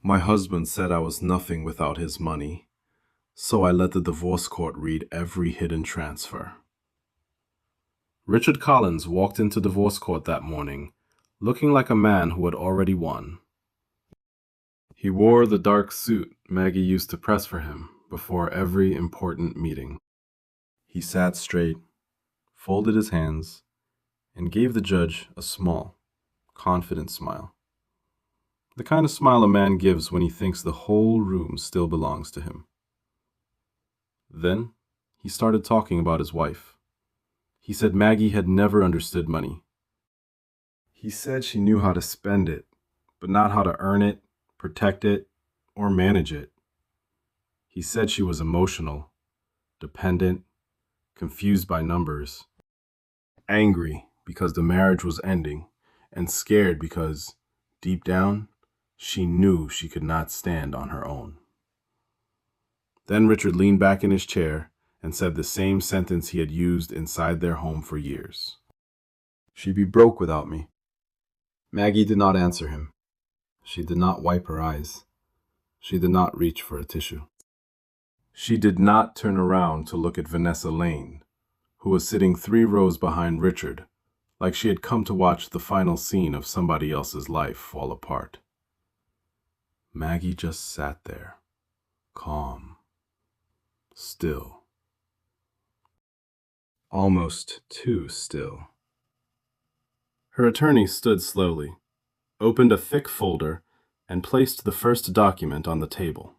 My husband said I was nothing without his money, so I let the divorce court read every hidden transfer. Richard Collins walked into divorce court that morning, looking like a man who had already won. He wore the dark suit Maggie used to press for him before every important meeting. He sat straight, folded his hands, and gave the judge a small, confident smile. The kind of smile a man gives when he thinks the whole room still belongs to him. Then he started talking about his wife. He said Maggie had never understood money. He said she knew how to spend it, but not how to earn it, protect it, or manage it. He said she was emotional, dependent, confused by numbers, angry because the marriage was ending, and scared because, deep down, she knew she could not stand on her own. Then Richard leaned back in his chair and said the same sentence he had used inside their home for years. She'd be broke without me. Maggie did not answer him. She did not wipe her eyes. She did not reach for a tissue. She did not turn around to look at Vanessa Lane, who was sitting 3 rows behind Richard, like she had come to watch the final scene of somebody else's life fall apart. Maggie just sat there, calm, still. Almost too still. Her attorney stood slowly, opened a thick folder, and placed the first document on the table.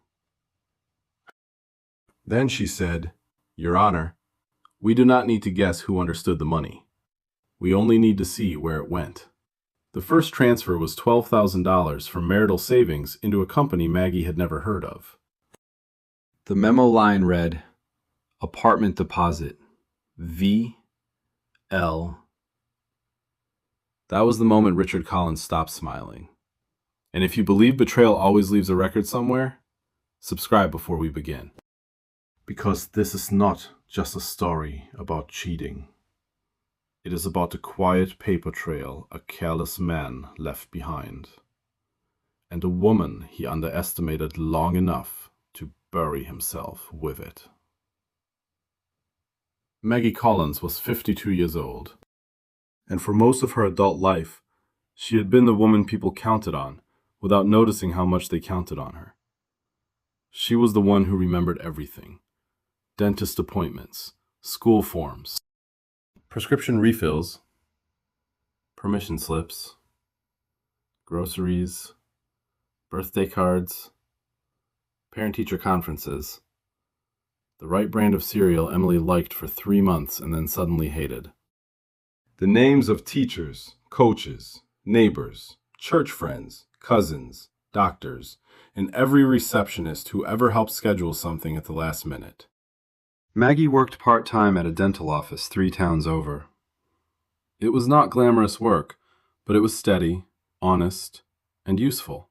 Then she said, "Your Honor, we do not need to guess who understood the money. We only need to see where it went." The first transfer was $12,000 from marital savings into a company Maggie had never heard of. The memo line read, "Apartment deposit, V.L." That was the moment Richard Collins stopped smiling. And if you believe betrayal always leaves a record somewhere, subscribe before we begin. Because this is not just a story about cheating. It is about the quiet paper trail a careless man left behind, and a woman he underestimated long enough to bury himself with it. Maggie Collins was 52 years old, and for most of her adult life, she had been the woman people counted on without noticing how much they counted on her. She was the one who remembered everything: dentist appointments, school forms, prescription refills, permission slips, groceries, birthday cards, parent-teacher conferences, the right brand of cereal Emily liked for 3 months and then suddenly hated, the names of teachers, coaches, neighbors, church friends, cousins, doctors, and every receptionist who ever helped schedule something at the last minute. Maggie worked part-time at a dental office 3 towns over. It was not glamorous work, but it was steady, honest, and useful.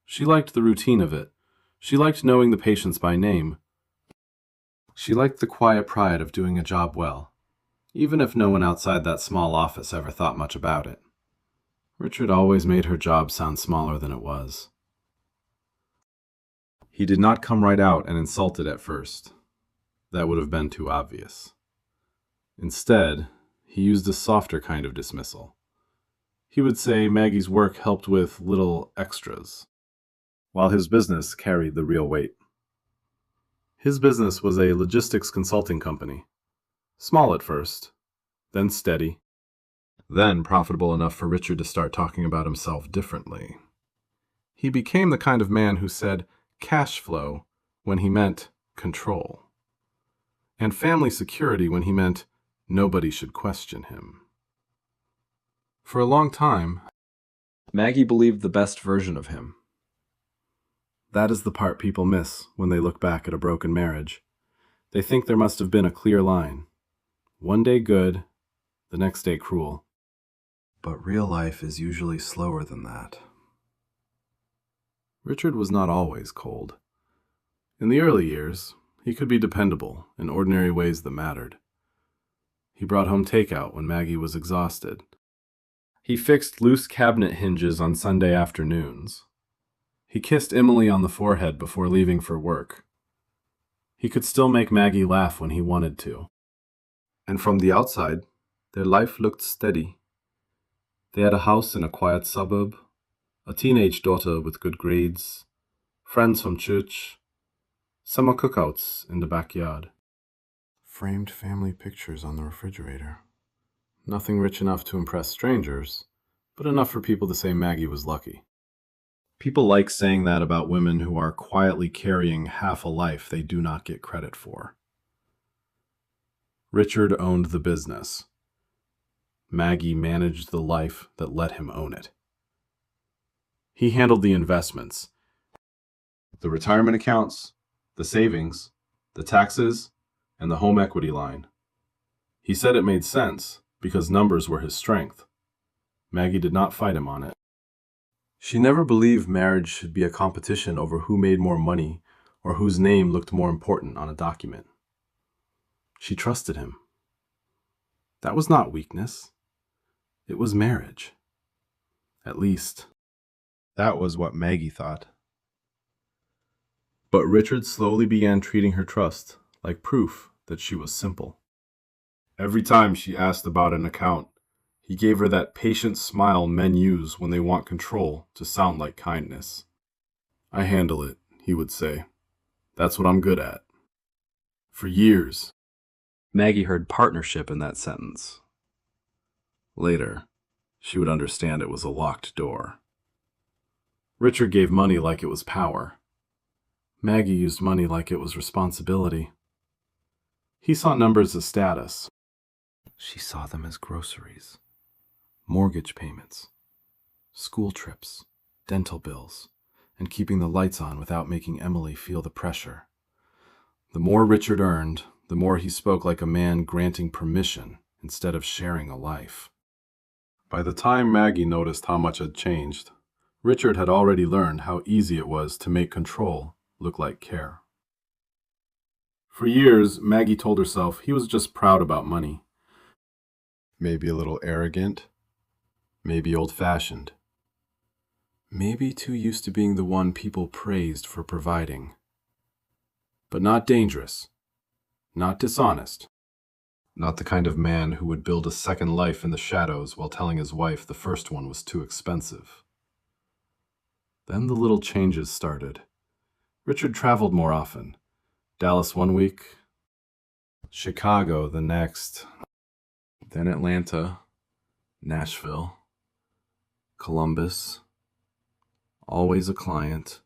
She liked the routine of it. She liked knowing the patients by name. She liked the quiet pride of doing a job well, even if no one outside that small office ever thought much about it. Richard always made her job sound smaller than it was. He did not come right out and insult it at first. That would have been too obvious. Instead, he used a softer kind of dismissal. He would say Maggie's work helped with little extras, while his business carried the real weight. His business was a logistics consulting company. Small at first, then steady, then profitable enough for Richard to start talking about himself differently. He became the kind of man who said cash flow when he meant control, and family security when he meant nobody should question him. For a long time, Maggie believed the best version of him. That is the part people miss when they look back at a broken marriage. They think there must have been a clear line. One day good, the next day cruel. But real life is usually slower than that. Richard was not always cold. In the early years, he could be dependable in ordinary ways that mattered. He brought home takeout when Maggie was exhausted. He fixed loose cabinet hinges on Sunday afternoons. He kissed Emily on the forehead before leaving for work. He could still make Maggie laugh when he wanted to. And from the outside, their life looked steady. They had a house in a quiet suburb, a teenage daughter with good grades, friends from church, summer cookouts in the backyard. Framed family pictures on the refrigerator. Nothing rich enough to impress strangers, but enough for people to say Maggie was lucky. People like saying that about women who are quietly carrying half a life they do not get credit for. Richard owned the business. Maggie managed the life that let him own it. He handled the investments, the retirement accounts, the savings, the taxes, and the home equity line. He said it made sense because numbers were his strength. Maggie did not fight him on it. She never believed marriage should be a competition over who made more money or whose name looked more important on a document. She trusted him. That was not weakness. It was marriage. At least, that was what Maggie thought. But Richard slowly began treating her trust like proof that she was simple. Every time she asked about an account, he gave her that patient smile men use when they want control to sound like kindness. "I handle it," he would say. "That's what I'm good at." For years, Maggie heard partnership in that sentence. Later, she would understand it was a locked door. Richard gave money like it was power. Maggie used money like it was responsibility. He saw numbers as status. She saw them as groceries, mortgage payments, school trips, dental bills, and keeping the lights on without making Emily feel the pressure. The more Richard earned, the more he spoke like a man granting permission instead of sharing a life. By the time Maggie noticed how much had changed, Richard had already learned how easy it was to make control look like care. For years, Maggie told herself he was just proud about money. Maybe a little arrogant, maybe old-fashioned, maybe too used to being the one people praised for providing. But not dangerous, not dishonest, not the kind of man who would build a second life in the shadows while telling his wife the first one was too expensive. Then the little changes started. Richard traveled more often. Dallas one week, Chicago the next, then Atlanta, Nashville, Columbus. Always a client,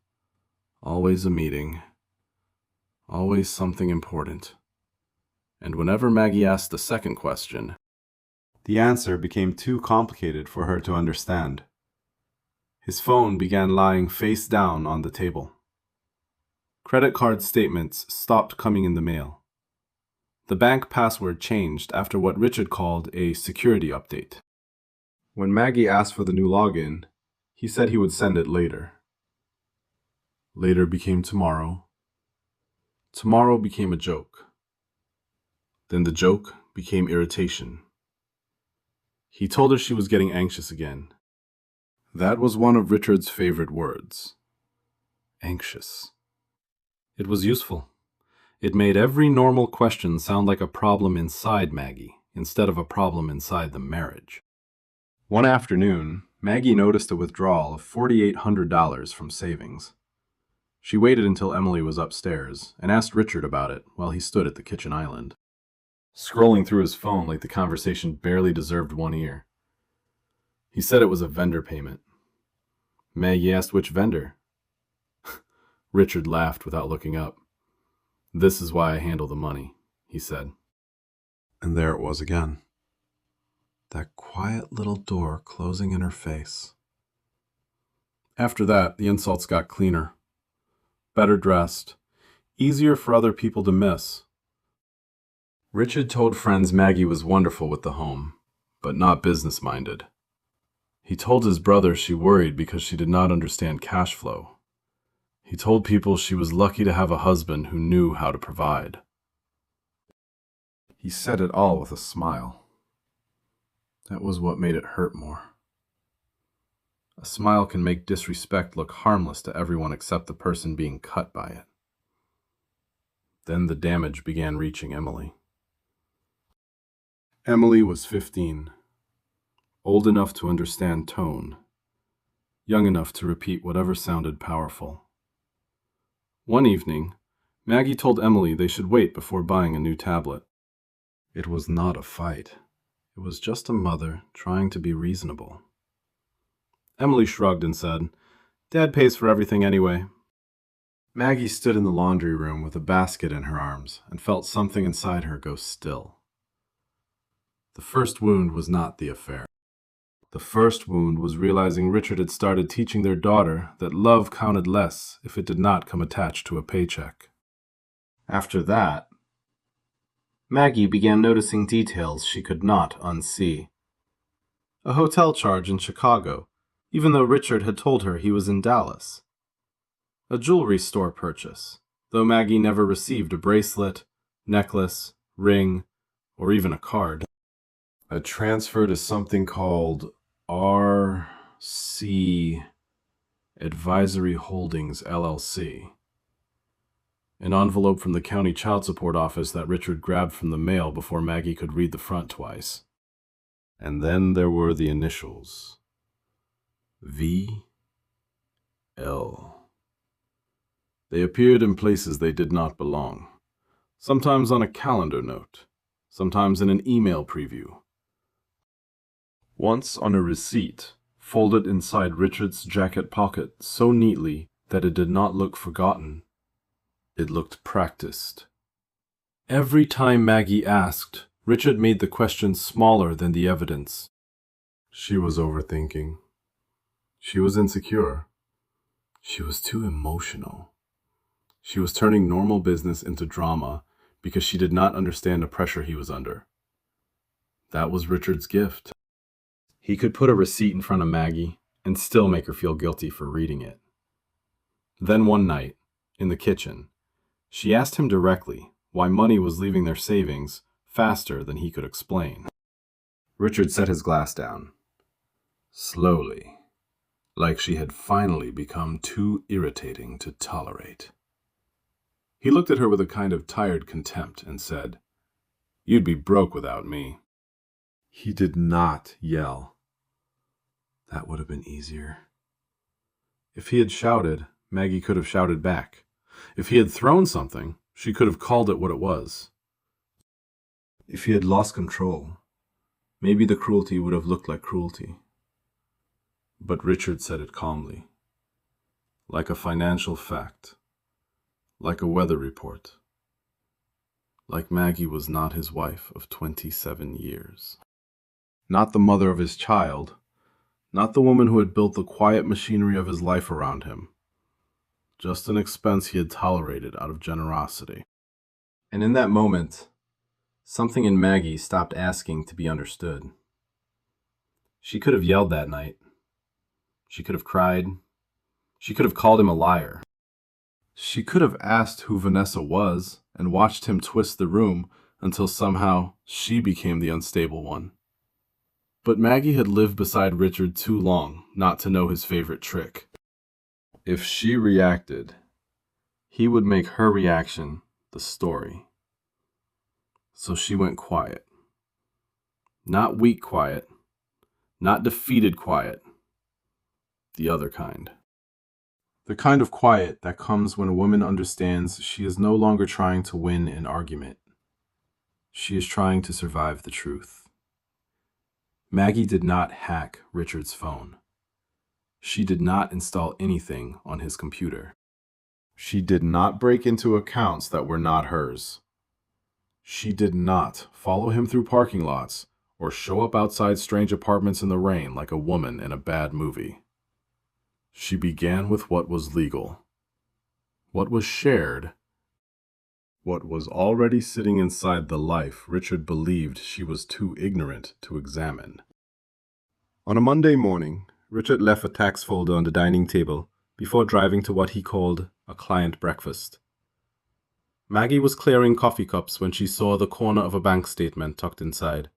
always a meeting, always something important. And whenever Maggie asked the second question, the answer became too complicated for her to understand. His phone began lying face down on the table. Credit card statements stopped coming in the mail. The bank password changed after what Richard called a security update. When Maggie asked for the new login, he said he would send it later. Later became tomorrow. Tomorrow became a joke. Then the joke became irritation. He told her she was getting anxious again. That was one of Richard's favorite words. Anxious. It was useful. It made every normal question sound like a problem inside Maggie, instead of a problem inside the marriage. One afternoon, Maggie noticed a withdrawal of $4,800 from savings. She waited until Emily was upstairs and asked Richard about it while he stood at the kitchen island, scrolling through his phone like the conversation barely deserved one ear. He said it was a vendor payment. Maggie asked which vendor. Richard laughed without looking up. "This is why I handle the money," he said. And there it was again. That quiet little door closing in her face. After that, the insults got cleaner, better dressed, easier for other people to miss. Richard told friends Maggie was wonderful with the home, but not business-minded. He told his brother she worried because she did not understand cash flow. He told people she was lucky to have a husband who knew how to provide. He said it all with a smile. That was what made it hurt more. A smile can make disrespect look harmless to everyone except the person being cut by it. Then the damage began reaching Emily. Emily was 15, old enough to understand tone, young enough to repeat whatever sounded powerful. One evening, Maggie told Emily they should wait before buying a new tablet. It was not a fight. It was just a mother trying to be reasonable. Emily shrugged and said, "Dad pays for everything anyway." Maggie stood in the laundry room with a basket in her arms and felt something inside her go still. The first wound was not the affair. The first wound was realizing Richard had started teaching their daughter that love counted less if it did not come attached to a paycheck. After that, Maggie began noticing details she could not unsee. A hotel charge in Chicago, even though Richard had told her he was in Dallas. A jewelry store purchase, though Maggie never received a bracelet, necklace, ring, or even a card. A transfer to something called R.C. Advisory Holdings, LLC. An envelope from the county child support office that Richard grabbed from the mail before Maggie could read the front twice. And then there were the initials. V.L. They appeared in places they did not belong, sometimes on a calendar note, sometimes in an email preview. Once on a receipt, folded inside Richard's jacket pocket so neatly that it did not look forgotten. It looked practiced. Every time Maggie asked, Richard made the question smaller than the evidence. She was overthinking. She was insecure. She was too emotional. She was turning normal business into drama because she did not understand the pressure he was under. That was Richard's gift. He could put a receipt in front of Maggie and still make her feel guilty for reading it. Then one night, in the kitchen, she asked him directly why money was leaving their savings faster than he could explain. Richard set his glass down, slowly, like she had finally become too irritating to tolerate. He looked at her with a kind of tired contempt and said, "You'd be broke without me." He did not yell. That would have been easier. If he had shouted, Maggie could have shouted back. If he had thrown something, she could have called it what it was. If he had lost control, maybe the cruelty would have looked like cruelty. But Richard said it calmly, like a financial fact, like a weather report, like Maggie was not his wife of 27 years. Not the mother of his child, not the woman who had built the quiet machinery of his life around him. Just an expense he had tolerated out of generosity. And in that moment, something in Maggie stopped asking to be understood. She could have yelled that night. She could have cried. She could have called him a liar. She could have asked who Vanessa was and watched him twist the room until somehow she became the unstable one. But Maggie had lived beside Richard too long not to know his favorite trick. If she reacted, he would make her reaction the story. So she went quiet. Not weak quiet, not defeated quiet. The other kind. The kind of quiet that comes when a woman understands she is no longer trying to win an argument. She is trying to survive the truth. Maggie did not hack Richard's phone. She did not install anything on his computer. She did not break into accounts that were not hers. She did not follow him through parking lots or show up outside strange apartments in the rain like a woman in a bad movie. She began with what was legal, what was shared, what was already sitting inside the life Richard believed she was too ignorant to examine. On a Monday morning, Richard left a tax folder on the dining table before driving to what he called a client breakfast. Maggie was clearing coffee cups when she saw the corner of a bank statement tucked inside.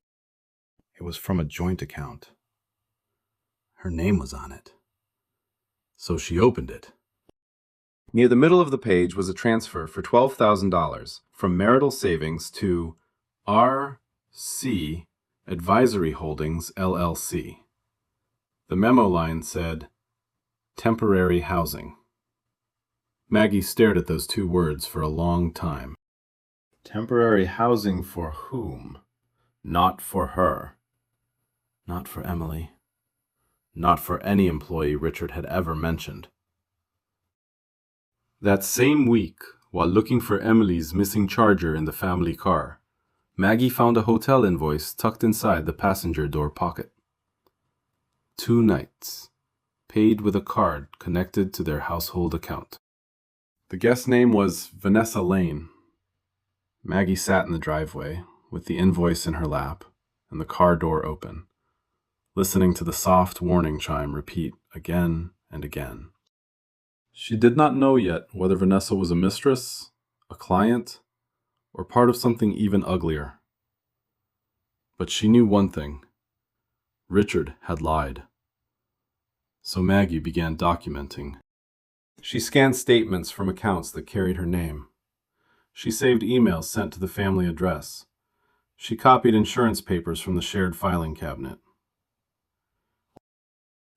It was from a joint account. Her name was on it. So she opened it. Near the middle of the page was a transfer for $12,000 from marital savings to R.C. Advisory Holdings, LLC. The memo line said, temporary housing. Maggie stared at those two words for a long time. Temporary housing for whom? Not for her. Not for Emily. Not for any employee Richard had ever mentioned. That same week, while looking for Emily's missing charger in the family car, Maggie found a hotel invoice tucked inside the passenger door pocket. 2 nights, paid with a card connected to their household account. The guest name was Vanessa Lane. Maggie sat in the driveway, with the invoice in her lap and the car door open, listening to the soft warning chime repeat again and again. She did not know yet whether Vanessa was a mistress, a client, or part of something even uglier. But she knew one thing. Richard had lied. So Maggie began documenting. She scanned statements from accounts that carried her name. She saved emails sent to the family address. She copied insurance papers from the shared filing cabinet.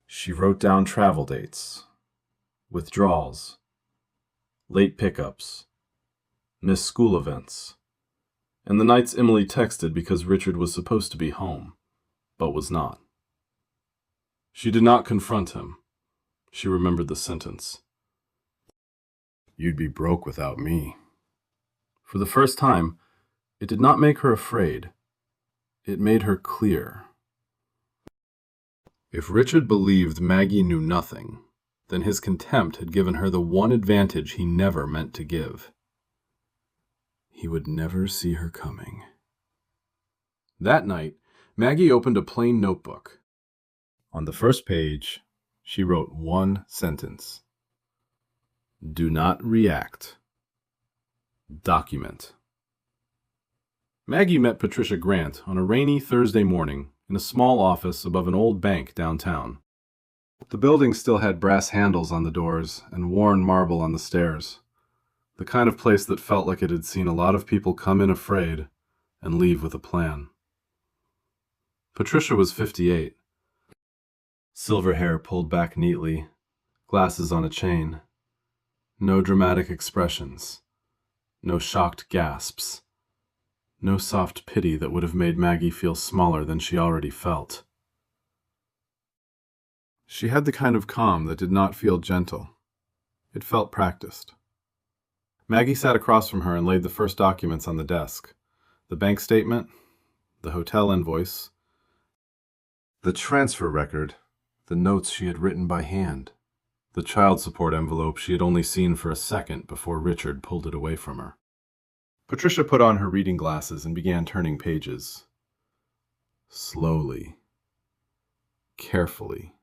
She wrote down travel dates, withdrawals, late pickups, missed school events, and the nights Emily texted because Richard was supposed to be home, but was not. She did not confront him. She remembered the sentence. You'd be broke without me. For the first time, it did not make her afraid. It made her clear. If Richard believed Maggie knew nothing, then his contempt had given her the one advantage he never meant to give. He would never see her coming. That night, Maggie opened a plain notebook. On the first page, she wrote one sentence. Do not react. Document. Maggie met Patricia Grant on a rainy Thursday morning in a small office above an old bank downtown. The building still had brass handles on the doors and worn marble on the stairs, the kind of place that felt like it had seen a lot of people come in afraid and leave with a plan. Patricia was 58. Silver hair pulled back neatly, glasses on a chain. No dramatic expressions, no shocked gasps, no soft pity that would have made Maggie feel smaller than she already felt. She had the kind of calm that did not feel gentle. It felt practiced. Maggie sat across from her and laid the first documents on the desk. The bank statement, the hotel invoice, the transfer record, the notes she had written by hand, the child support envelope she had only seen for a second before Richard pulled it away from her. Patricia put on her reading glasses and began turning pages. Slowly, carefully,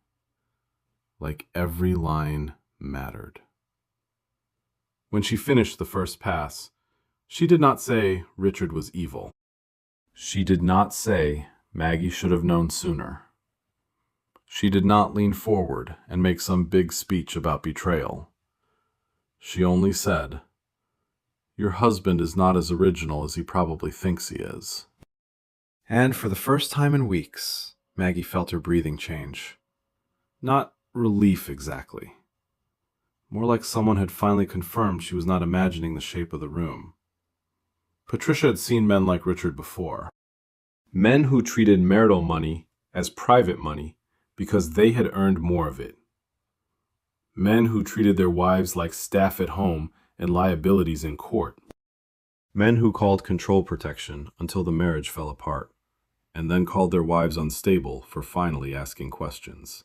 like every line mattered. When she finished the first pass, she did not say Richard was evil. She did not say Maggie should have known sooner. She did not lean forward and make some big speech about betrayal. She only said, "Your husband is not as original as he probably thinks he is." And for the first time in weeks, Maggie felt her breathing change. Not relief exactly. More like someone had finally confirmed she was not imagining the shape of the room. Patricia had seen men like Richard before. Men who treated marital money as private money because they had earned more of it. Men who treated their wives like staff at home and liabilities in court. Men who called control protection until the marriage fell apart, and then called their wives unstable for finally asking questions.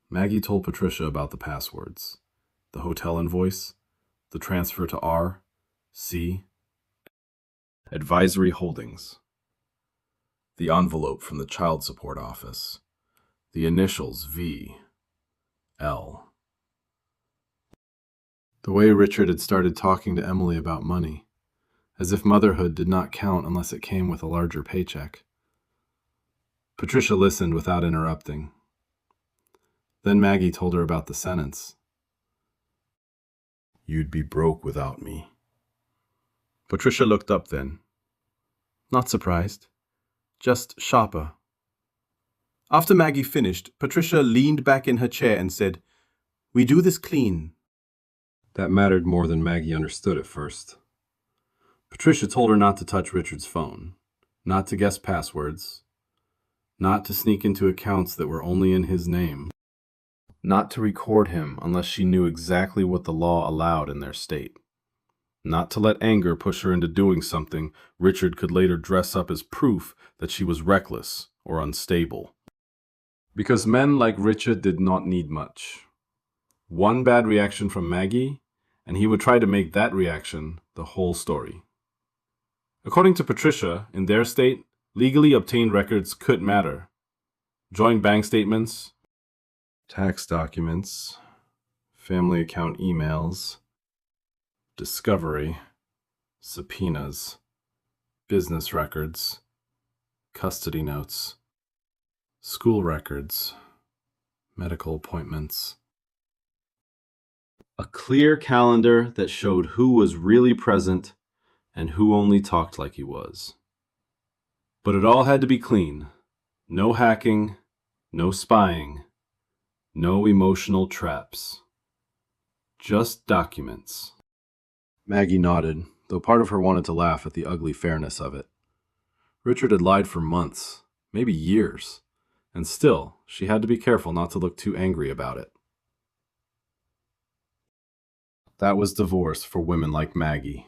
Maggie told Patricia about the passwords, the hotel invoice, the transfer to R.C. Advisory Holdings, the envelope from the child support office, the initials V.L. The way Richard had started talking to Emily about money, as if motherhood did not count unless it came with a larger paycheck. Patricia listened without interrupting. Then Maggie told her about the sentence. "You'd be broke without me." Patricia looked up then. Not surprised, just sharper. After Maggie finished, Patricia leaned back in her chair and said, "We do this clean." That mattered more than Maggie understood at first. Patricia told her not to touch Richard's phone, not to guess passwords, not to sneak into accounts that were only in his name, not to record him unless she knew exactly what the law allowed in their state, not to let anger push her into doing something Richard could later dress up as proof that she was reckless or unstable. Because men like Richard did not need much. One bad reaction from Maggie, and he would try to make that reaction the whole story. According to Patricia, in their state, legally obtained records could matter. Joint bank statements, tax documents, family account emails, discovery, subpoenas, business records, custody notes, school records, medical appointments. A clear calendar that showed who was really present and who only talked like he was. But it all had to be clean. No hacking, no spying, no emotional traps. Just documents. Maggie nodded, though part of her wanted to laugh at the ugly fairness of it. Richard had lied for months, maybe years, and still, she had to be careful not to look too angry about it. That was divorce for women like Maggie.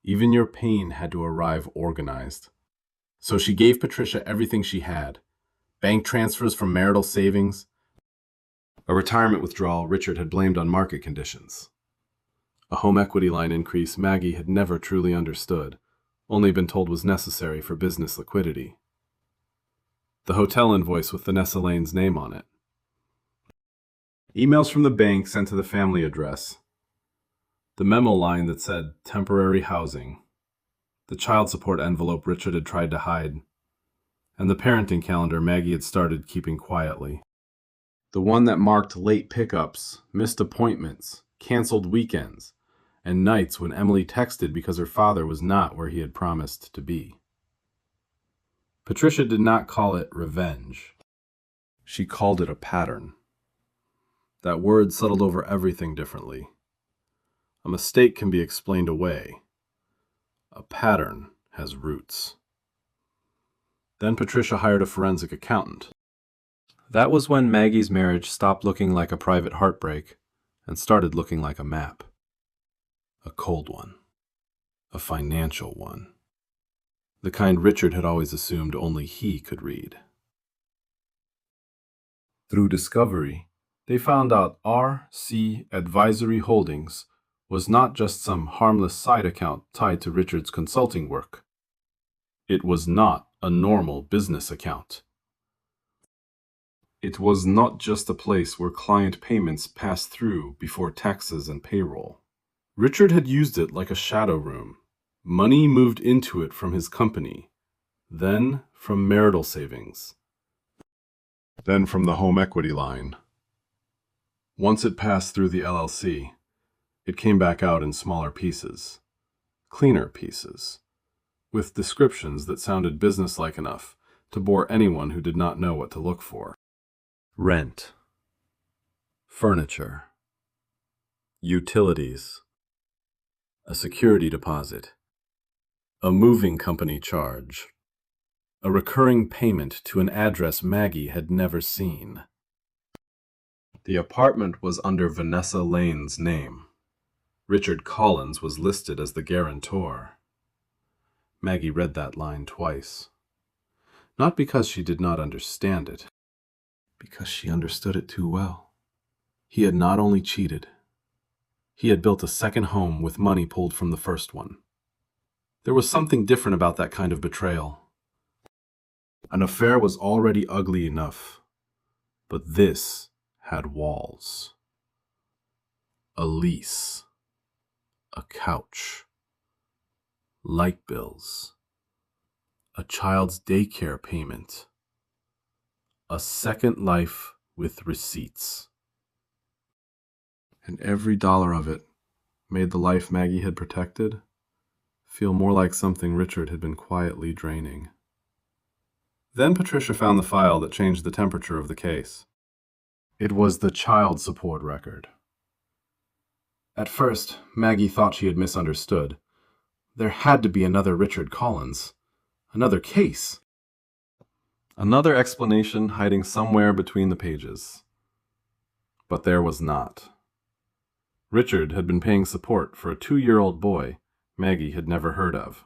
Even your pain had to arrive organized. So she gave Patricia everything she had. Bank transfers from marital savings, a retirement withdrawal Richard had blamed on market conditions, a home equity line increase Maggie had never truly understood, only been told was necessary for business liquidity, the hotel invoice with Vanessa Lane's name on it, emails from the bank sent to the family address, the memo line that said temporary housing, the child support envelope Richard had tried to hide, and the parenting calendar Maggie had started keeping quietly. The one that marked late pickups, missed appointments, canceled weekends, and nights when Emily texted because her father was not where he had promised to be. Patricia did not call it revenge. She called it a pattern. That word settled over everything differently. A mistake can be explained away. A pattern has roots. Then Patricia hired a forensic accountant. That was when Maggie's marriage stopped looking like a private heartbreak and started looking like a map. A cold one. A financial one. The kind Richard had always assumed only he could read. Through discovery, they found out RC Advisory Holdings was not just some harmless side account tied to Richard's consulting work. It was not a normal business account. It was not just a place where client payments passed through before taxes and payroll. Richard had used it like a shadow room. Money moved into it from his company, then from marital savings, then from the home equity line. Once it passed through the LLC, it came back out in smaller pieces, cleaner pieces, with descriptions that sounded businesslike enough to bore anyone who did not know what to look for. Rent, furniture, utilities, a security deposit, a moving company charge, a recurring payment to an address Maggie had never seen. The apartment was under Vanessa Lane's name. Richard Collins was listed as the guarantor. Maggie read that line twice. Not because she did not understand it, because she understood it too well. He had not only cheated, he had built a second home with money pulled from the first one. There was something different about that kind of betrayal. An affair was already ugly enough, but this had walls. A lease, a couch, light bills, a child's daycare payment, a second life with receipts. And every dollar of it made the life Maggie had protected feel more like something Richard had been quietly draining. Then Patricia found the file that changed the temperature of the case. It was the child support record. At first, Maggie thought she had misunderstood. There had to be another Richard Collins. Another case. Another explanation hiding somewhere between the pages. But there was not. Richard had been paying support for a 2-year-old boy Maggie had never heard of.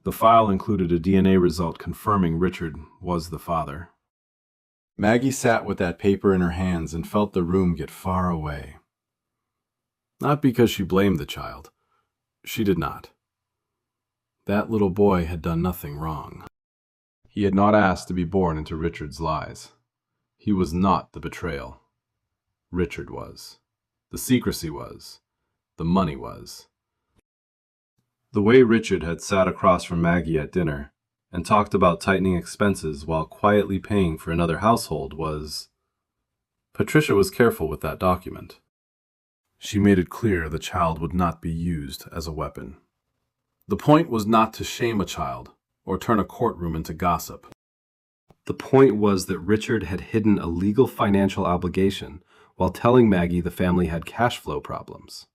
The file included a DNA result confirming Richard was the father. Maggie sat with that paper in her hands and felt the room get far away. Not because she blamed the child. She did not. That little boy had done nothing wrong. He had not asked to be born into Richard's lies. He was not the betrayal. Richard was. The secrecy was. The money was. The way Richard had sat across from Maggie at dinner and talked about tightening expenses while quietly paying for another household was... Patricia was careful with that document. She made it clear the child would not be used as a weapon. The point was not to shame a child or turn a courtroom into gossip. The point was that Richard had hidden a legal financial obligation while telling Maggie the family had cash flow problems.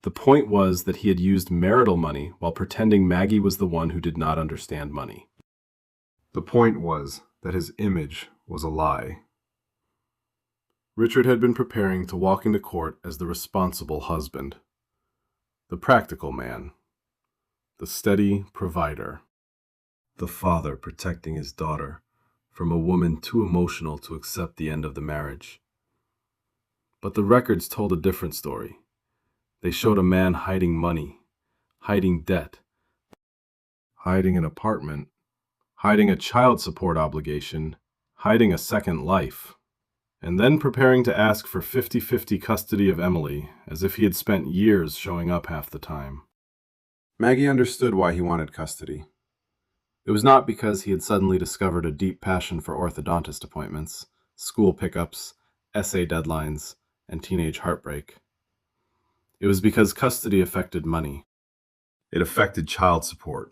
The point was that he had used marital money while pretending Maggie was the one who did not understand money. The point was that his image was a lie. Richard had been preparing to walk into court as the responsible husband, the practical man, the steady provider, the father protecting his daughter from a woman too emotional to accept the end of the marriage. But the records told a different story. They showed a man hiding money, hiding debt, hiding an apartment, hiding a child support obligation, hiding a second life, and then preparing to ask for 50-50 custody of Emily, as if he had spent years showing up half the time. Maggie understood why he wanted custody. It was not because he had suddenly discovered a deep passion for orthodontist appointments, school pickups, essay deadlines, and teenage heartbreak. It was because custody affected money. It affected child support.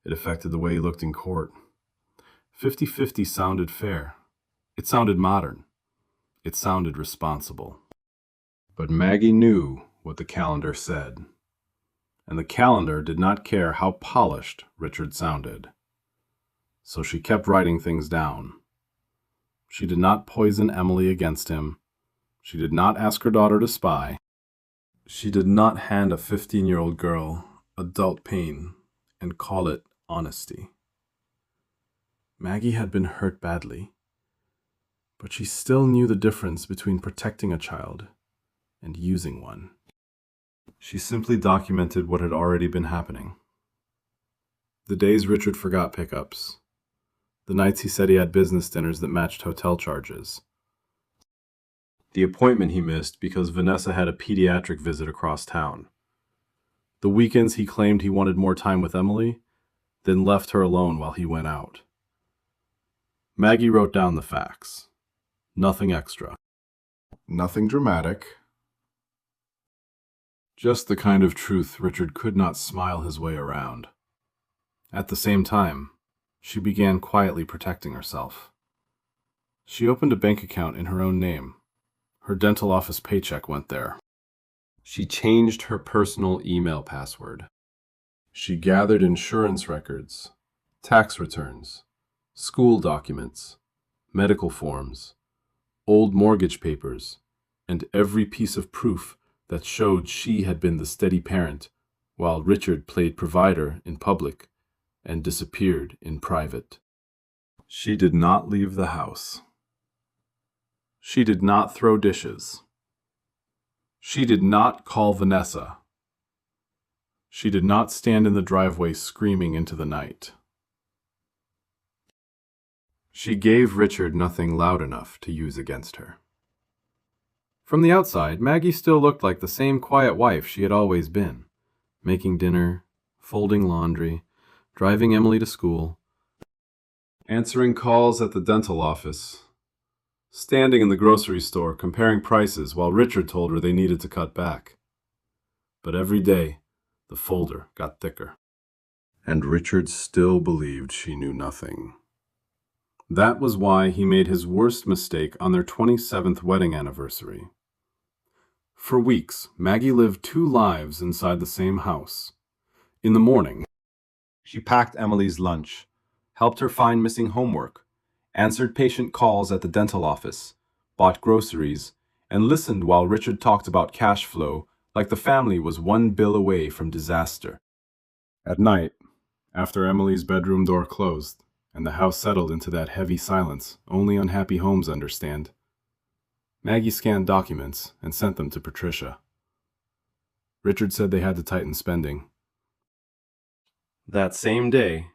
It affected the way he looked in court. 50-50 sounded fair. It sounded modern. It sounded responsible. But Maggie knew what the calendar said. And the calendar did not care how polished Richard sounded. So she kept writing things down. She did not poison Emily against him. She did not ask her daughter to spy. She did not hand a 15-year-old girl adult pain and call it honesty. Maggie had been hurt badly, but she still knew the difference between protecting a child and using one. She simply documented what had already been happening. The days Richard forgot pickups. The nights he said he had business dinners that matched hotel charges. The appointment he missed because Vanessa had a pediatric visit across town. The weekends he claimed he wanted more time with Emily, then left her alone while he went out. Maggie wrote down the facts. Nothing extra. Nothing dramatic. Just the kind of truth Richard could not smile his way around. At the same time, she began quietly protecting herself. She opened a bank account in her own name. Her dental office paycheck went there. She changed her personal email password. She gathered insurance records, tax returns, school documents, medical forms, old mortgage papers, and every piece of proof that showed she had been the steady parent while Richard played provider in public and disappeared in private. She did not leave the house. She did not throw dishes. She did not call Vanessa. She did not stand in the driveway screaming into the night. She gave Richard nothing loud enough to use against her. From the outside, Maggie still looked like the same quiet wife she had always been, making dinner, folding laundry, driving Emily to school, answering calls at the dental office, standing in the grocery store comparing prices while Richard told her they needed to cut back. But every day, the folder got thicker. And Richard still believed she knew nothing. That was why he made his worst mistake on their 27th wedding anniversary. For weeks, Maggie lived two lives inside the same house. In the morning, she packed Emily's lunch, helped her find missing homework, answered patient calls at the dental office, bought groceries, and listened while Richard talked about cash flow like the family was one bill away from disaster. At night, after Emily's bedroom door closed and the house settled into that heavy silence only unhappy homes understand, Maggie scanned documents and sent them to Patricia. Richard said they had to tighten spending. That same day,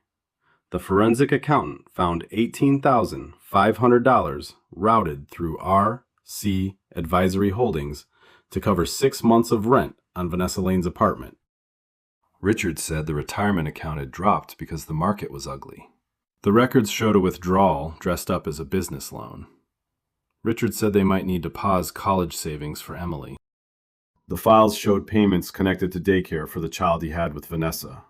the forensic accountant found $18,500 routed through R.C. Advisory Holdings to cover 6 months of rent on Vanessa Lane's apartment. Richard said the retirement account had dropped because the market was ugly. The records showed a withdrawal dressed up as a business loan. Richard said they might need to pause college savings for Emily. The files showed payments connected to daycare for the child he had with Vanessa.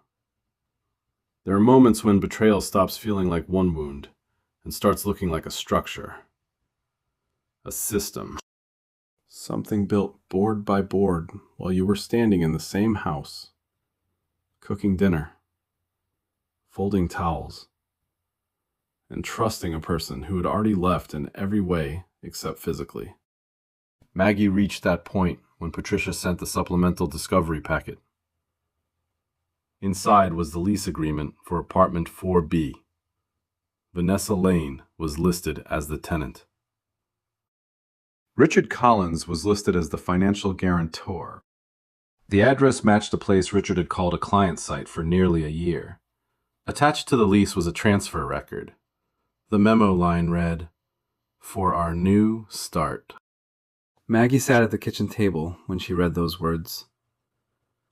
There are moments when betrayal stops feeling like one wound and starts looking like a structure, a system. Something built board by board while you were standing in the same house, cooking dinner, folding towels, and trusting a person who had already left in every way except physically. Maggie reached that point when Patricia sent the supplemental discovery packet. Inside was the lease agreement for apartment 4B. Vanessa Lane was listed as the tenant. Richard Collins was listed as the financial guarantor. The address matched a place Richard had called a client site for nearly a year. Attached to the lease was a transfer record. The memo line read, "For our new start." Maggie sat at the kitchen table when she read those words.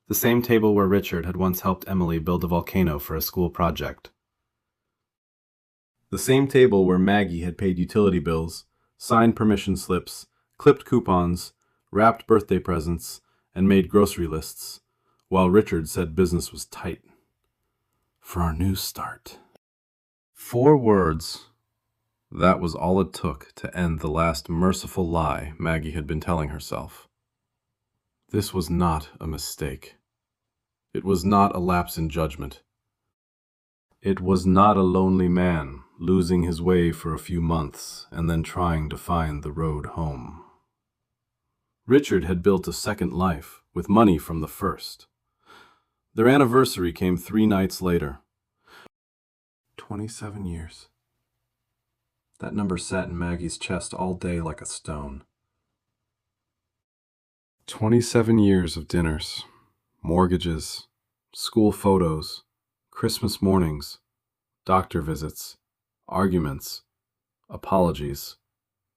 The same table where Richard had once helped Emily build a volcano for a school project. The same table where Maggie had paid utility bills, signed permission slips, clipped coupons, wrapped birthday presents, and made grocery lists, while Richard said business was tight. For our new start. 4 words. That was all it took to end the last merciful lie Maggie had been telling herself. This was not a mistake. It was not a lapse in judgment. It was not a lonely man losing his way for a few months and then trying to find the road home. Richard had built a second life with money from the first. Their anniversary came 3 nights later. 27 years. That number sat in Maggie's chest all day like a stone. 27 years of dinners, mortgages, school photos, Christmas mornings, doctor visits, arguments, apologies,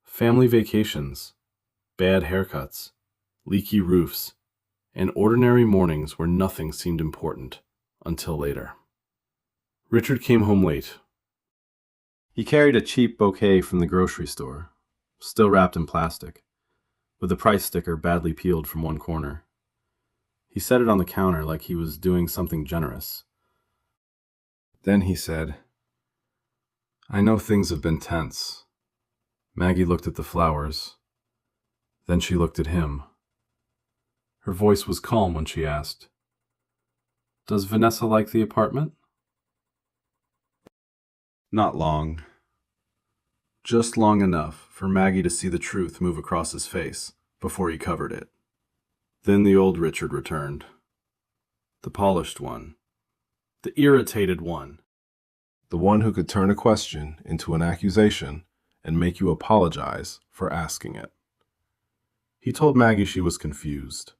family vacations, bad haircuts, leaky roofs, and ordinary mornings where nothing seemed important until later. Richard came home late. He carried a cheap bouquet from the grocery store, still wrapped in plastic, with the price sticker badly peeled from one corner. He set it on the counter like he was doing something generous. Then he said, "I know things have been tense." Maggie looked at the flowers. Then she looked at him. Her voice was calm when she asked, "Does Vanessa like the apartment?" Not long. Just long enough for Maggie to see the truth move across his face before he covered it. Then the old Richard returned. The polished one. The irritated one. The one who could turn a question into an accusation and make you apologize for asking it. He told Maggie she was confused.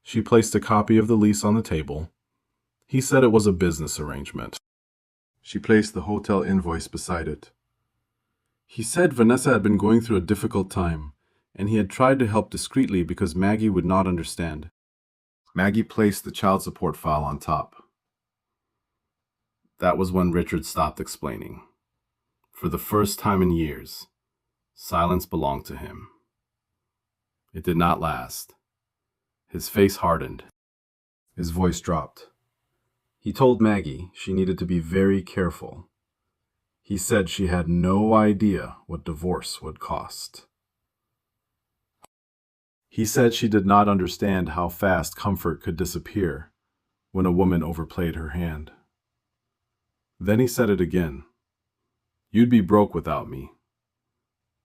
She placed a copy of the lease on the table. He said it was a business arrangement. She placed the hotel invoice beside it. He said Vanessa had been going through a difficult time, and he had tried to help discreetly because Maggie would not understand. Maggie placed the child support file on top. That was when Richard stopped explaining. For the first time in years, Silence belonged to him. It did not last. His face hardened. His voice dropped. He told Maggie she needed to be very careful. He said she had no idea what divorce would cost. He said she did not understand how fast comfort could disappear when a woman overplayed her hand. Then he said it again. You'd be broke without me.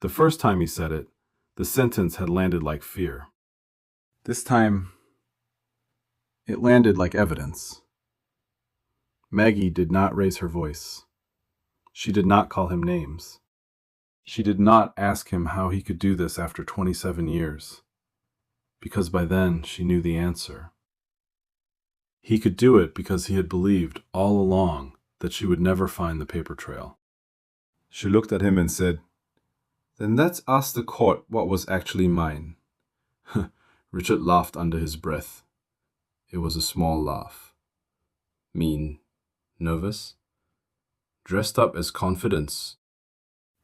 The first time he said it, the sentence had landed like fear. This time, it landed like evidence. Maggie did not raise her voice. She did not call him names. She did not ask him how he could do this after 27 years, because by then she knew the answer. He could do it because he had believed all along that she would never find the paper trail. She looked at him and said, "Then let's ask the court what was actually mine." Richard laughed under his breath. It was a small laugh. Mean, nervous, dressed up as confidence.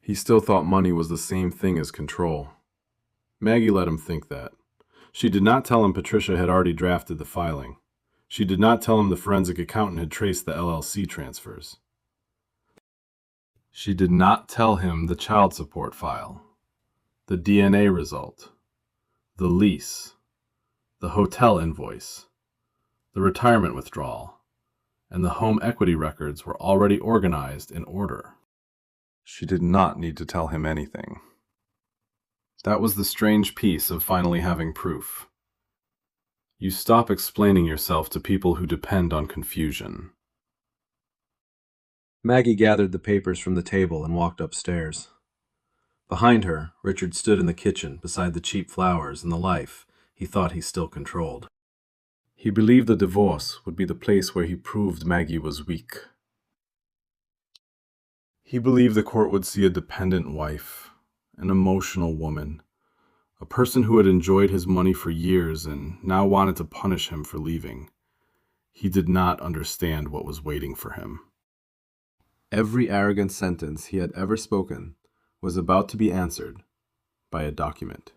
He still thought money was the same thing as control. Maggie let him think that. She did not tell him Patricia had already drafted the filing. She did not tell him the forensic accountant had traced the LLC transfers. She did not tell him the child support file, the DNA result, the lease, the hotel invoice, the retirement withdrawal, and the home equity records were already organized in order. She did not need to tell him anything. That was the strange piece of finally having proof. You stop explaining yourself to people who depend on confusion. Maggie gathered the papers from the table and walked upstairs. Behind her, Richard stood in the kitchen beside the cheap flowers and the life he thought he still controlled. He believed the divorce would be the place where he proved Maggie was weak. He believed the court would see a dependent wife, an emotional woman, a person who had enjoyed his money for years and now wanted to punish him for leaving. He did not understand what was waiting for him. Every arrogant sentence he had ever spoken was about to be answered by a document.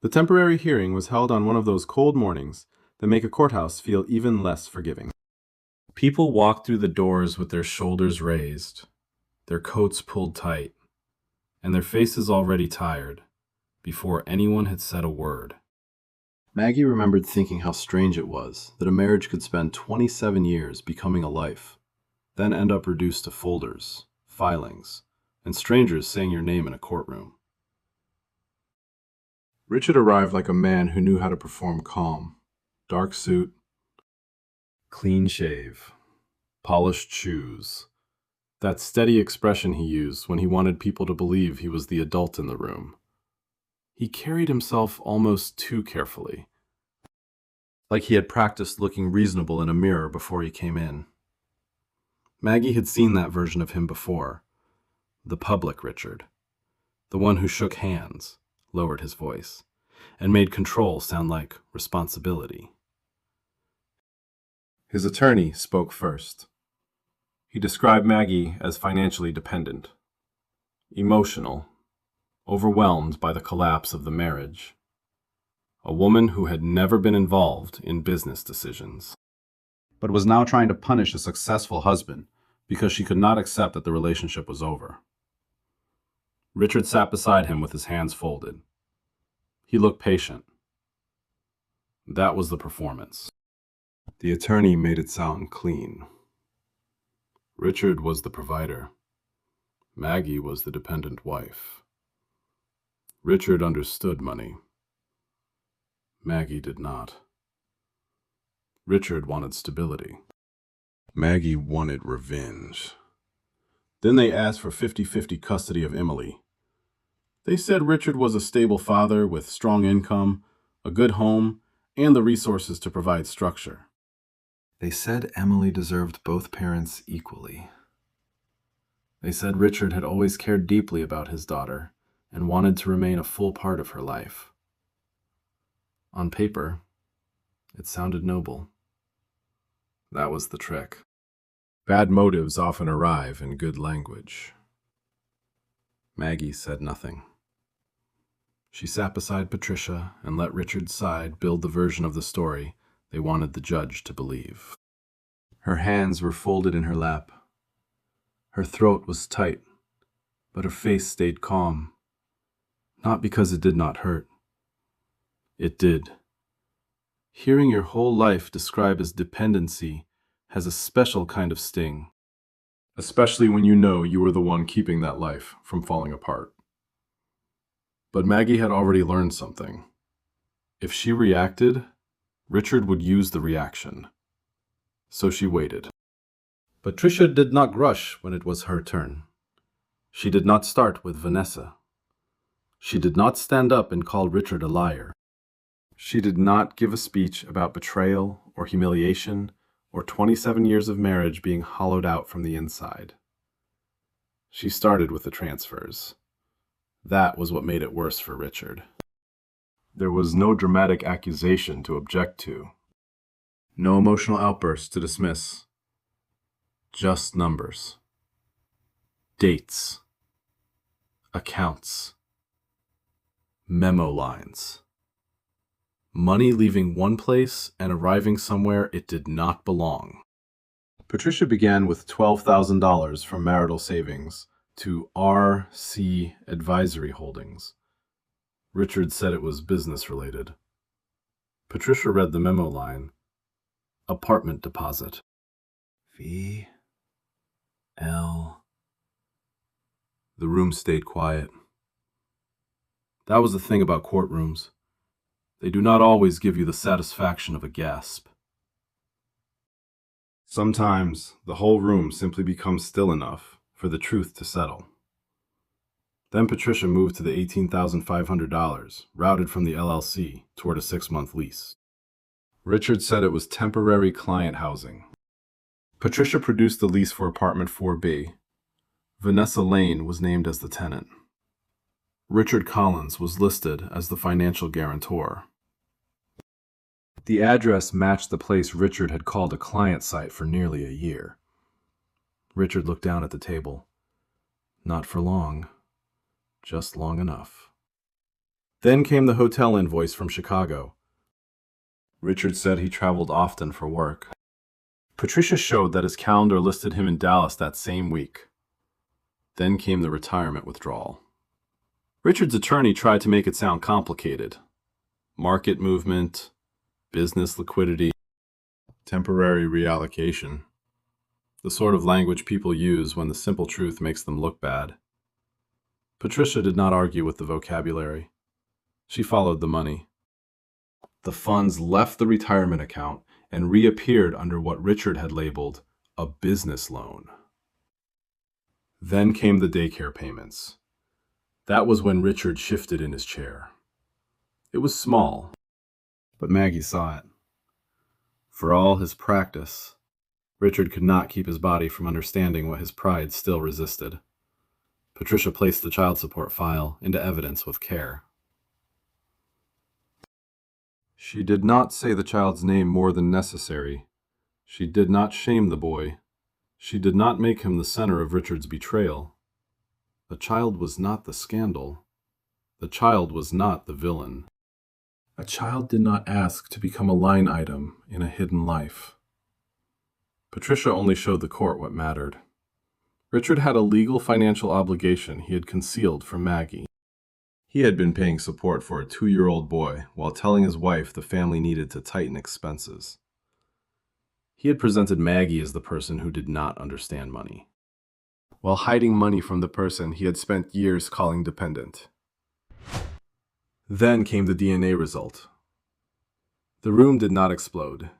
The temporary hearing was held on one of those cold mornings that make a courthouse feel even less forgiving. People walked through the doors with their shoulders raised, their coats pulled tight, and their faces already tired, before anyone had said a word. Maggie remembered thinking how strange it was that a marriage could spend 27 years becoming a life, then end up reduced to folders, filings, and strangers saying your name in a courtroom. Richard arrived like a man who knew how to perform calm. Dark suit, clean shave, polished shoes. That steady expression he used when he wanted people to believe he was the adult in the room. He carried himself almost too carefully, like he had practiced looking reasonable in a mirror before he came in. Maggie had seen that version of him before. The public Richard. The one who shook hands, lowered his voice, and made control sound like responsibility. His attorney spoke first. He described Maggie as financially dependent, emotional, overwhelmed by the collapse of the marriage. A woman who had never been involved in business decisions, but was now trying to punish a successful husband because she could not accept that the relationship was over. Richard sat beside him with his hands folded. He looked patient. That was the performance. The attorney made it sound clean. Richard was the provider. Maggie was the dependent wife. Richard understood money. Maggie did not. Richard wanted stability. Maggie wanted revenge. Then they asked for 50-50 custody of Emily. They said Richard was a stable father with strong income, a good home, and the resources to provide structure. They said Emily deserved both parents equally. They said Richard had always cared deeply about his daughter and wanted to remain a full part of her life. On paper, it sounded noble. That was the trick. Bad motives often arrive in good language. Maggie said nothing. She sat beside Patricia and let Richard's side build the version of the story they wanted the judge to believe. Her hands were folded in her lap. Her throat was tight, but her face stayed calm. Not because it did not hurt. It did. Hearing your whole life described as dependency has a special kind of sting, especially when you know you were the one keeping that life from falling apart. But Maggie had already learned something. If she reacted, Richard would use the reaction. So she waited. Patricia did not rush when it was her turn. She did not start with Vanessa. She did not stand up and call Richard a liar. She did not give a speech about betrayal or humiliation or 27 years of marriage being hollowed out from the inside. She started with the transfers. That was what made it worse for Richard. There was no dramatic accusation to object to. No emotional outbursts to dismiss. Just numbers. Dates. Accounts. Memo lines. Money leaving one place and arriving somewhere it did not belong. Patricia began with $12,000 from marital savings to RC Advisory Holdings. Richard said it was business-related. Patricia read the memo line. Apartment deposit. V. L. The room stayed quiet. That was the thing about courtrooms. They do not always give you the satisfaction of a gasp. Sometimes the whole room simply becomes still enough for the truth to settle. Then Patricia moved to the $18,500 routed from the LLC toward a 6-month lease. Richard said it was temporary client housing. Patricia produced the lease for apartment 4B. Vanessa Lane was named as the tenant. Richard Collins was listed as the financial guarantor. The address matched the place Richard had called a client site for nearly a year. Richard looked down at the table. Not for long. Just long enough. Then came the hotel invoice from Chicago. Richard said he traveled often for work. Patricia showed that his calendar listed him in Dallas that same week. Then came the retirement withdrawal. Richard's attorney tried to make it sound complicated. Market movement, business liquidity, temporary reallocation. The sort of language people use when the simple truth makes them look bad. Patricia did not argue with the vocabulary. She followed the money. The funds left the retirement account and reappeared under what Richard had labeled a business loan. Then came the daycare payments. That was when Richard shifted in his chair. It was small, but Maggie saw it. For all his practice, Richard could not keep his body from understanding what his pride still resisted. Patricia placed the child support file into evidence with care. She did not say the child's name more than necessary. She did not shame the boy. She did not make him the center of Richard's betrayal. The child was not the scandal. The child was not the villain. A child did not ask to become a line item in a hidden life. Patricia only showed the court what mattered. Richard had a legal financial obligation he had concealed from Maggie. He had been paying support for a 2-year-old boy while telling his wife the family needed to tighten expenses. He had presented Maggie as the person who did not understand money, while hiding money from the person he had spent years calling dependent. Then came the DNA result. The room did not explode.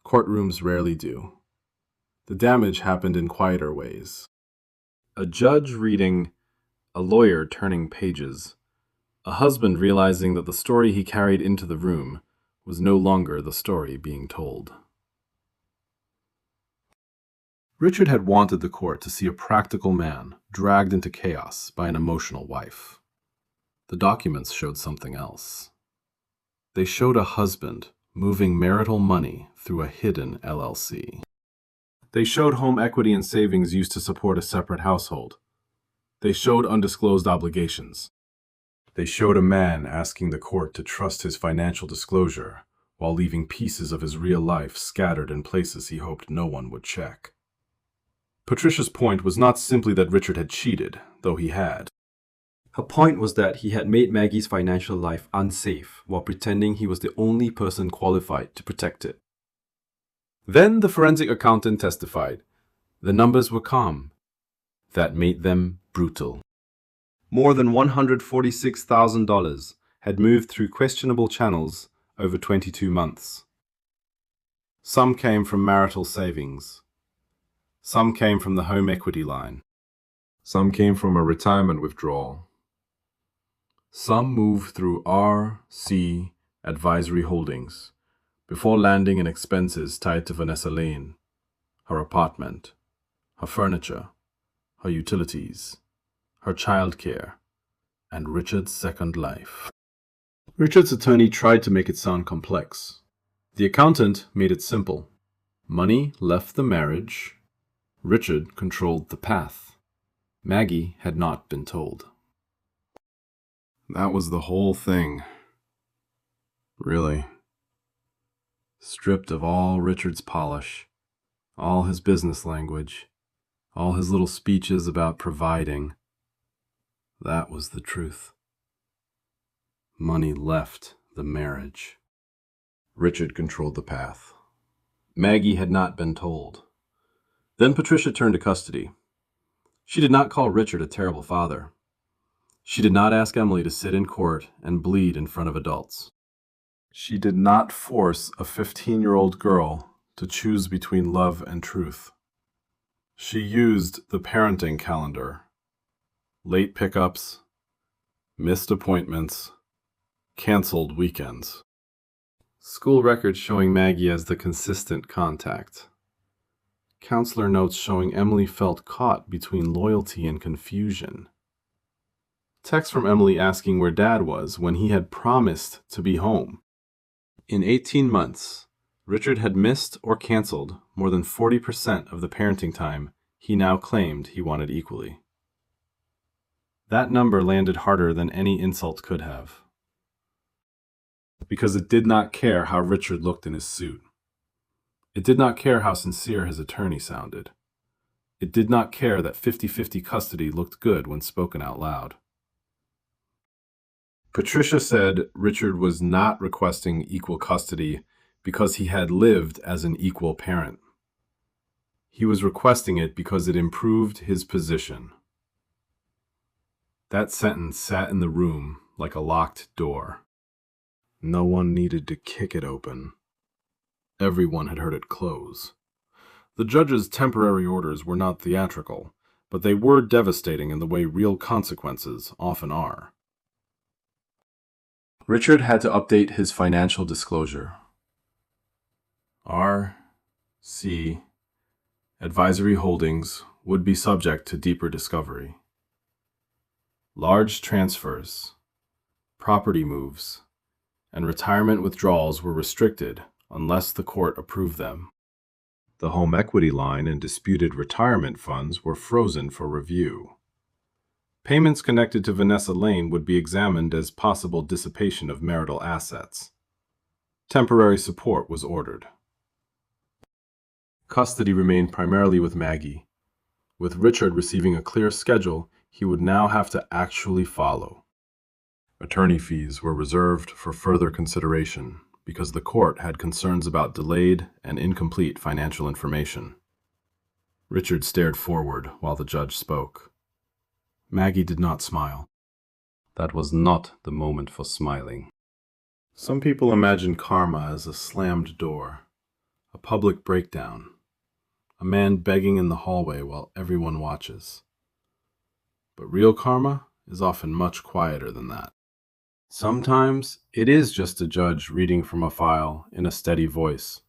Courtrooms rarely do. The damage happened in quieter ways. A judge reading, a lawyer turning pages, a husband realizing that the story he carried into the room was no longer the story being told. Richard had wanted the court to see a practical man dragged into chaos by an emotional wife. The documents showed something else. They showed a husband moving marital money through a hidden LLC. They showed home equity and savings used to support a separate household. They showed undisclosed obligations. They showed a man asking the court to trust his financial disclosure while leaving pieces of his real life scattered in places he hoped no one would check. Patricia's point was not simply that Richard had cheated, though he had. Her point was that he had made Maggie's financial life unsafe while pretending he was the only person qualified to protect it. Then the forensic accountant testified. The numbers were calm. That made them brutal. More than $146,000 had moved through questionable channels over 22 months. Some came from marital savings. Some came from the home equity line. Some came from a retirement withdrawal. Some moved through R.C. Advisory Holdings before landing in expenses tied to Vanessa Lane, her apartment, her furniture, her utilities, her childcare, and Richard's second life. Richard's attorney tried to make it sound complex. The accountant made it simple. Money left the marriage. Richard controlled the path. Maggie had not been told. That was the whole thing. Really. Stripped of all Richard's polish, all his business language, all his little speeches about providing. That was the truth. Money left the marriage. Richard controlled the path. Maggie had not been told. Then Patricia turned to custody. She did not call Richard a terrible father. She did not ask Emily to sit in court and bleed in front of adults. She did not force a 15-year-old girl to choose between love and truth. She used the parenting calendar. Late pickups, missed appointments, canceled weekends. School records showing Maggie as the consistent contact. Counselor notes showing Emily felt caught between loyalty and confusion. Text from Emily asking where Dad was when he had promised to be home. In 18 months, Richard had missed or canceled more than 40% of the parenting time he now claimed he wanted equally. That number landed harder than any insult could have. Because it did not care how Richard looked in his suit. It did not care how sincere his attorney sounded. It did not care that 50-50 custody looked good when spoken out loud. Patricia said Richard was not requesting equal custody because he had lived as an equal parent. He was requesting it because it improved his position. That sentence sat in the room like a locked door. No one needed to kick it open. Everyone had heard it close. The judge's temporary orders were not theatrical, but they were devastating in the way real consequences often are. Richard had to update his financial disclosure. R.C. Advisory Holdings would be subject to deeper discovery. Large transfers, property moves, and retirement withdrawals were restricted unless the court approved them. The home equity line and disputed retirement funds were frozen for review. Payments connected to Vanessa Lane would be examined as possible dissipation of marital assets. Temporary support was ordered. Custody remained primarily with Maggie. With Richard receiving a clear schedule, he would now have to actually follow. Attorney fees were reserved for further consideration because the court had concerns about delayed and incomplete financial information. Richard stared forward while the judge spoke. Maggie did not smile. That was not the moment for smiling. Some people imagine karma as a slammed door, a public breakdown, a man begging in the hallway while everyone watches. But real karma is often much quieter than that. Sometimes it is just a judge reading from a file in a steady voice,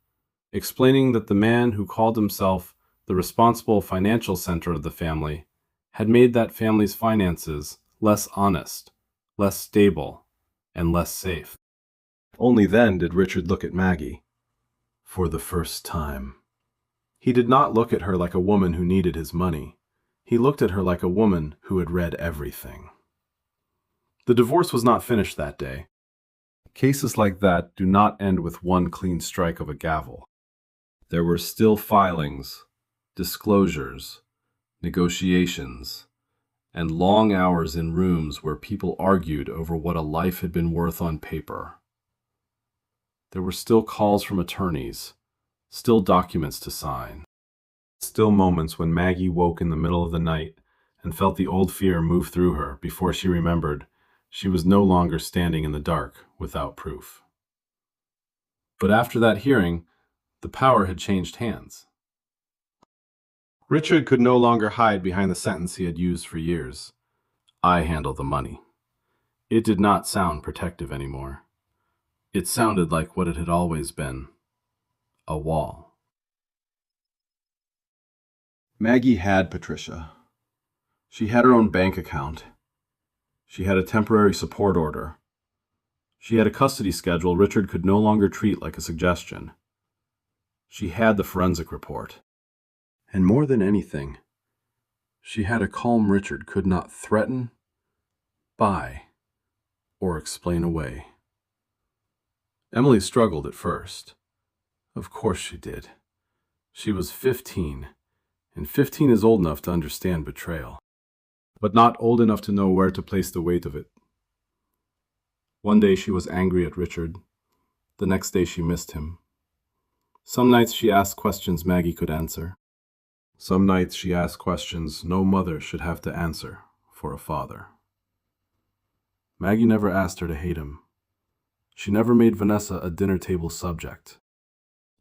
explaining that the man who called himself the responsible financial center of the family had made that family's finances less honest, less stable, and less safe. Only then did Richard look at Maggie. For the first time. He did not look at her like a woman who needed his money. He looked at her like a woman who had read everything. The divorce was not finished that day. Cases like that do not end with one clean strike of a gavel. There were still filings, disclosures, negotiations, and long hours in rooms where people argued over what a life had been worth on paper. There were still calls from attorneys, still documents to sign, still moments when Maggie woke in the middle of the night and felt the old fear move through her before she remembered she was no longer standing in the dark without proof. But after that hearing, the power had changed hands. Richard could no longer hide behind the sentence he had used for years. I handle the money. It did not sound protective anymore. It sounded like what it had always been, a wall. Maggie had Patricia. She had her own bank account. She had a temporary support order. She had a custody schedule Richard could no longer treat like a suggestion. She had the forensic report. And more than anything, she had a calm Richard could not threaten, buy, or explain away. Emily struggled at first. Of course she did. She was 15, and 15 is old enough to understand betrayal, but not old enough to know where to place the weight of it. One day she was angry at Richard. The next day she missed him. Some nights she asked questions Maggie could answer. Some nights she asked questions no mother should have to answer for a father. Maggie never asked her to hate him. She never made Vanessa a dinner table subject.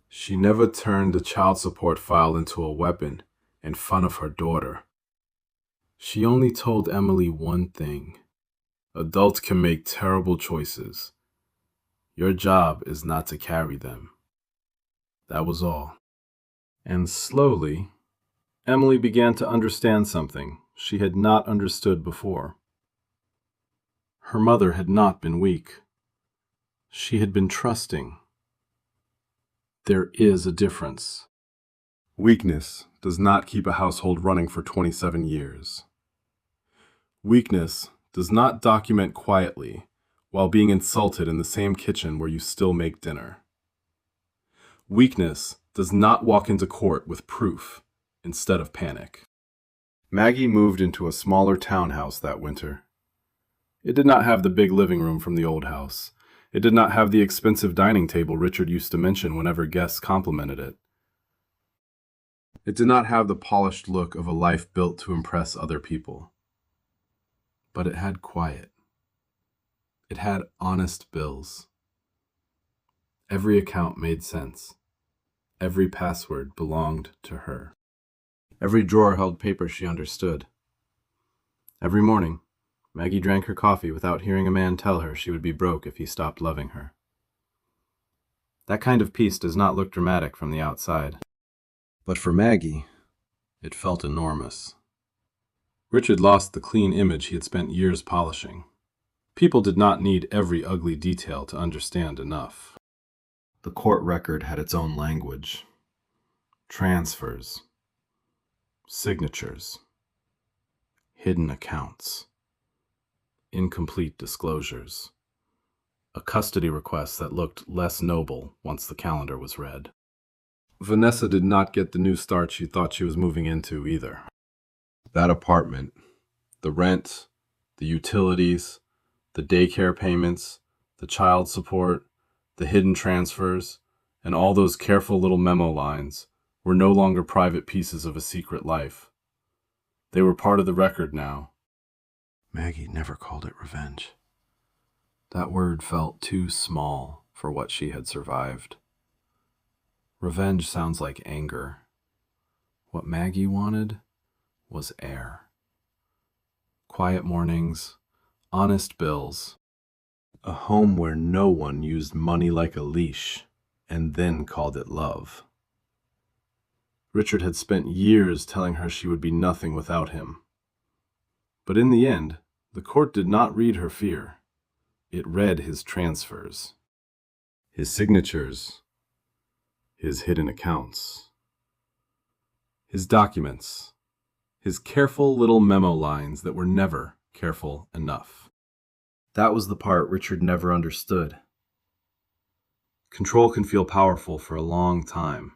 She never turned the child support file into a weapon in front of her daughter. She only told Emily one thing. Adults can make terrible choices. Your job is not to carry them. That was all. And slowly, Emily began to understand something she had not understood before. Her mother had not been weak. She had been trusting. There is a difference. Weakness does not keep a household running for 27 years. Weakness does not document quietly while being insulted in the same kitchen where you still make dinner. Weakness does not walk into court with proof instead of panic. Maggie moved into a smaller townhouse that winter. It did not have the big living room from the old house. It did not have the expensive dining table Richard used to mention whenever guests complimented it. It did not have the polished look of a life built to impress other people. But it had quiet. It had honest bills. Every account made sense. Every password belonged to her. Every drawer held paper she understood. Every morning, Maggie drank her coffee without hearing a man tell her she would be broke if he stopped loving her. That kind of peace does not look dramatic from the outside. But for Maggie, it felt enormous. Richard lost the clean image he had spent years polishing. People did not need every ugly detail to understand enough. The court record had its own language. Transfers. Signatures. Hidden accounts. Incomplete disclosures. A custody request that looked less noble once the calendar was read. Vanessa did not get the new start she thought she was moving into either. That apartment, the rent, the utilities, the daycare payments, the child support, the hidden transfers, and all those careful little memo lines were no longer private pieces of a secret life. They were part of the record now. Maggie never called it revenge. That word felt too small for what she had survived. Revenge sounds like anger. What Maggie wanted was air. Quiet mornings, honest bills, a home where no one used money like a leash and then called it love. Richard had spent years telling her she would be nothing without him. But in the end, the court did not read her fear. It read his transfers, his signatures, his hidden accounts, his documents, his careful little memo lines that were never careful enough. That was the part Richard never understood. Control can feel powerful for a long time,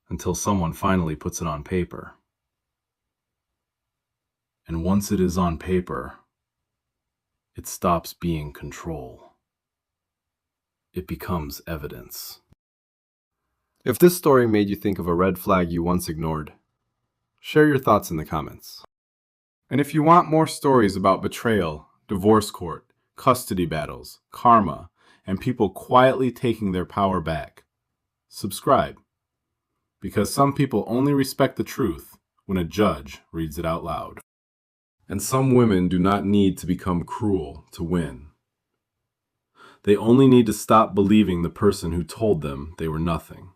until someone finally puts it on paper. And once it is on paper, it stops being control. It becomes evidence. If this story made you think of a red flag you once ignored, share your thoughts in the comments. And if you want more stories about betrayal, divorce court, custody battles, karma, and people quietly taking their power back, subscribe. Because some people only respect the truth when a judge reads it out loud. And some women do not need to become cruel to win. They only need to stop believing the person who told them they were nothing.